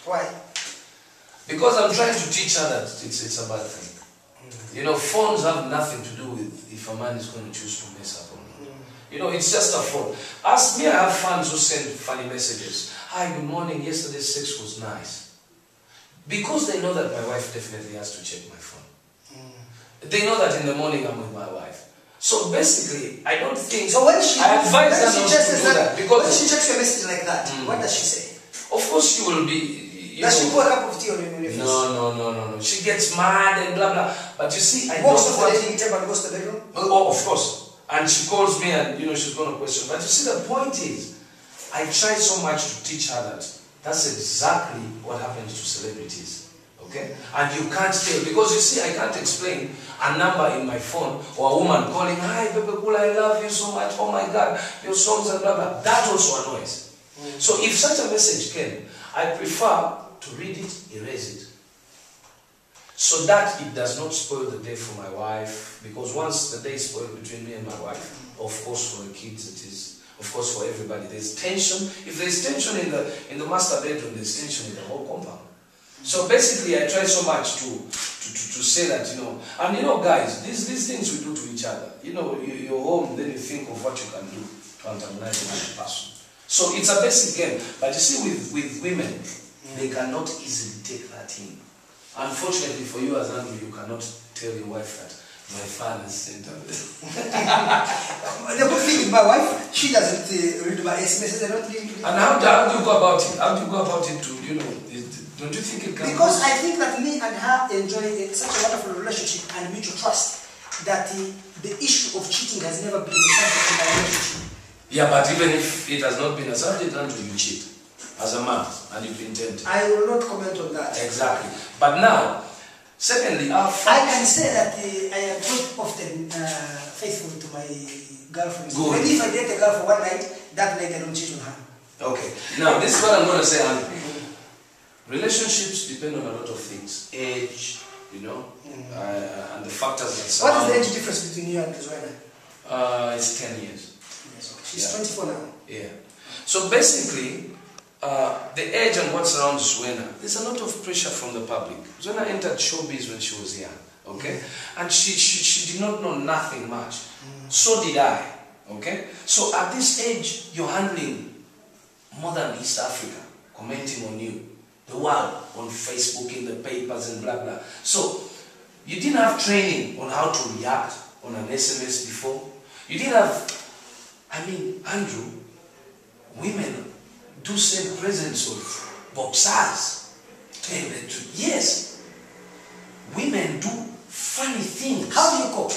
Why? Because I'm trying to teach her that it's a bad thing. You know, phones have nothing to do with if a man is going to choose to mess up or not. You know, it's just a phone. Ask me, I have fans who send funny messages. Hi, good morning, yesterday's sex was nice. Because they know that my wife definitely has to check my phone. They know that in the morning I'm with my wife. So basically, I don't think... So when she... I advise her not to do that. Because when she checks your message like that, what does she say? Of course she will be... Does she pour a cup of tea on your face? No. She gets mad and blah blah. But you see, I walks off the dining table and goes to the bedroom? Oh, of course. And she calls me and, you know, she's going to question. But you see, the point is, I try so much to teach her that that's exactly what happens to celebrities. Okay? And you can't tell. Because you see, I can't explain a number in my phone or a woman calling, hi, Bebe, I love you so much. Oh my God, your songs and blah blah. That also annoys. So if such a message came, I prefer to read it, erase it. So that it does not spoil the day for my wife. Because once the day is spoiled between me and my wife, of course for the kids it is, of course for everybody, there's tension. If there's tension in the master bedroom, there's tension in the whole compound. So basically I try so much to say that, you know, and you know guys, these things we do to each other. You know, you're home, then you think of what you can do to antagonize another person. So it's a basic game. But you see with women, they cannot easily take that in. Unfortunately for you as Andrew, you cannot tell your wife that my fan is sent out. The good thing with my wife, she doesn't read my SMSs. I don't read. And how do you go about it? How do you go about it to, you know, don't you think it can... Because I think that me and her enjoy such a wonderful relationship and mutual trust that the issue of cheating has never been a subject in our relationship. Yeah, but even if it has not been a subject, Andrew, you cheat. As a man, and you intend. I will not comment on that. Exactly. But now, secondly, I can say that I am quite often faithful to my girlfriend. Good. Maybe if I date a girl for one night, that night I don't cheat on her. Okay. Now, this is what I'm going to say, Andrew. Relationships depend on a lot of things. Age, you know, and the factors that surround. What is the age difference between you and Zwena? It's 10 years. Yes, okay. She's 24 now. Yeah. So basically, the age and what surrounds Zwena, there's a lot of pressure from the public. Zwena entered showbiz when she was young, okay? And she did not know nothing much. So did I, okay? So at this age, you're handling more than East Africa, commenting on you, the world, on Facebook, in the papers and blah, blah. So you didn't have training on how to react on an SMS before. You didn't have, I mean, Andrew, women do send presents of boxers. Yes. Women do funny things. How do you cope?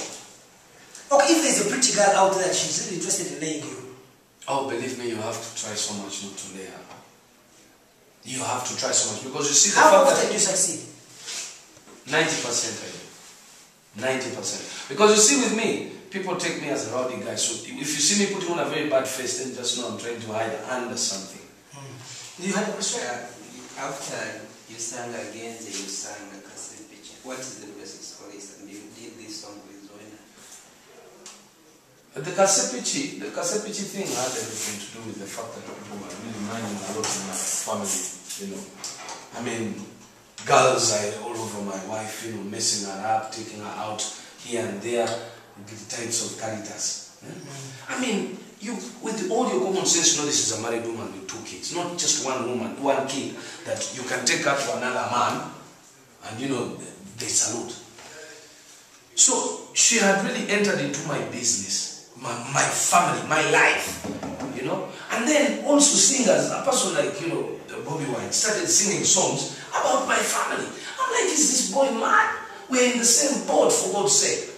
Okay, if there's a pretty girl out there, she's really interested in laying you. Oh, believe me, you have to try so much not to lay her. You have to try so much because you see the How often do you succeed? 90% I do. 90%. Because you see with me, people take me as a rowdy guy. So if you see me putting on a very bad face, then just know I'm trying to hide under something. Do you have a question? After you sang Against, you sang the cassette picture. What is the basis for this? And you did this song with Zwena? The cassette picture thing had everything to do with the fact that people were really minding a lot in my family, you know. I mean, girls are all over my wife, you know, messing her up, taking her out here and there, with the types of characters. I mean, you, with all your common sense, you know this is a married woman with 2 kids, not just one woman, one kid, that you can take her to another man, and you know, they salute. So, she had really entered into my business, my family, my life, you know. And then also singers, a person like, you know, Bobby Wine, started singing songs about my family. I'm like, is this boy mad? We're in the same boat, for God's sake.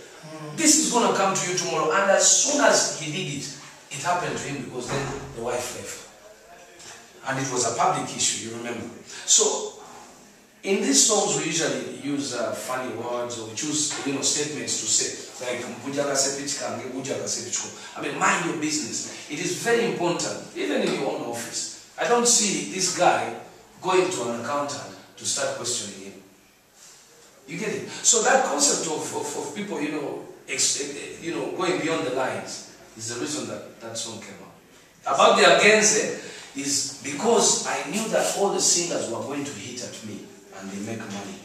This is going to come to you tomorrow. And as soon as he did it, it happened to him because then the wife left. And it was a public issue, you remember. So, in these songs we usually use funny words or we choose, you know, statements to say. Like, I mean, mind your business. It is very important, even in your own office. I don't see this guy going to an accountant to start questioning him. You get it? So that concept of people, you know, going beyond the lines is the reason that that song came out. About the Against, is because I knew that all the singers were going to hit at me and they make money.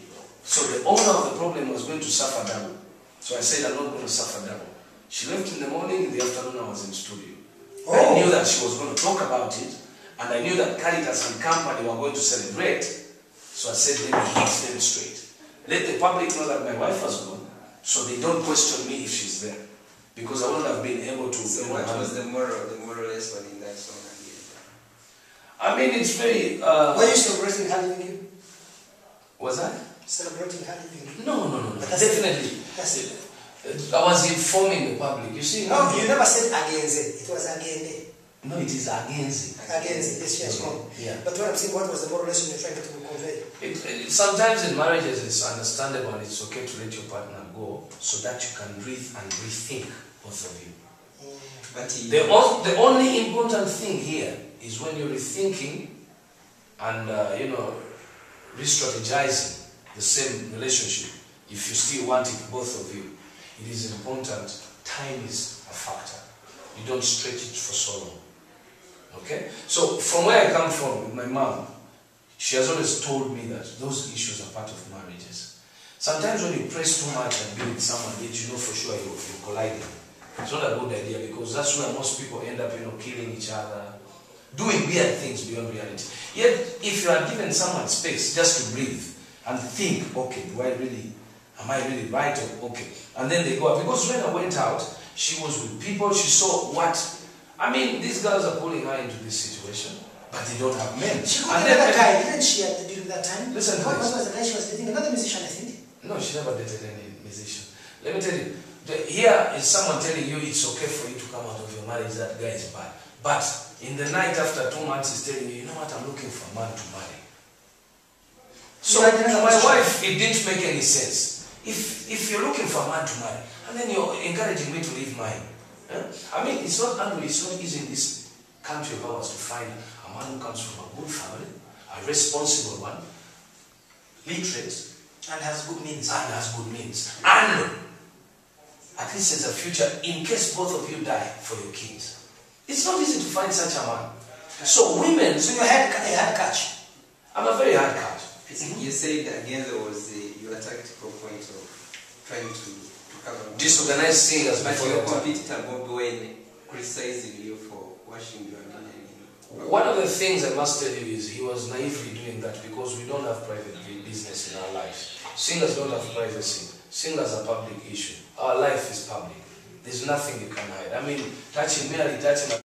So the owner of the problem was going to suffer double. So I said, I'm not going to suffer double. She left in the morning, in the afternoon I was in studio. Oh. I knew that she was going to talk about it, and I knew that Caritas and company were going to celebrate. So I said, let me hit them straight. Let the public know that my wife was gone, so they don't question me if she's there. Because I wouldn't have been able to... So what was the moral lesson in that song again? I mean, it's very... Were you celebrating her leaving you? Was I? Celebrating her leaving you? No. But that's Definitely. That's it. I was informing the public. You see... No, you never said against it. It was against it. No, it is against it. Against it, yes, she has gone. Yeah. But what I'm saying, what was the moral lesson you're trying to convey? Sometimes in marriages it's understandable and it's okay to let your partner go so that you can breathe and rethink both of you. But The only important thing here is when you're rethinking and re-strategizing the same relationship. If you still want it, both of you, it is important. Time is a factor. You don't stretch it for so long. Okay? So from where I come from with my mom, she has always told me that those issues are part of marriages. Sometimes when you press too much and be with someone, yet you know for sure you're colliding. It's not a good idea because that's where most people end up, killing each other, doing weird things beyond reality. Yet, if you are given someone space just to breathe and think, okay, am I really right or okay? And then they go out. Because when I went out, she was with people, she saw what, these girls are pulling her into this situation, but they don't have men. She got another guy, didn't she, during that time? Listen, what was the guy she was dating? Another musician, I think. No, she never dated any musician. Let me tell you, here is someone telling you it's okay for you to come out of your marriage, that guy is bad. But in the night after 2 months, he's telling you, you know what, I'm looking for a man to marry. So to my wife, it didn't make any sense. If you're looking for a man to marry, and then you're encouraging me to leave mine. It's not easy in this country of ours to find a man who comes from a good family, a responsible one, literate, and has good means. And at least there's a future in case both of you die for your kids. It's not easy to find such a man. So women... So you had a hard catch. I'm a very hard catch. You said again there was your tactical point of trying to cover... Disorganized singers. But your competitor Bebe when criticizing you for washing your linen. One of the things I must tell you is he was naively doing that because we don't have private business in our lives. Singers don't have privacy. Singers are public issue. Our life is public. There's nothing you can hide. Merely touching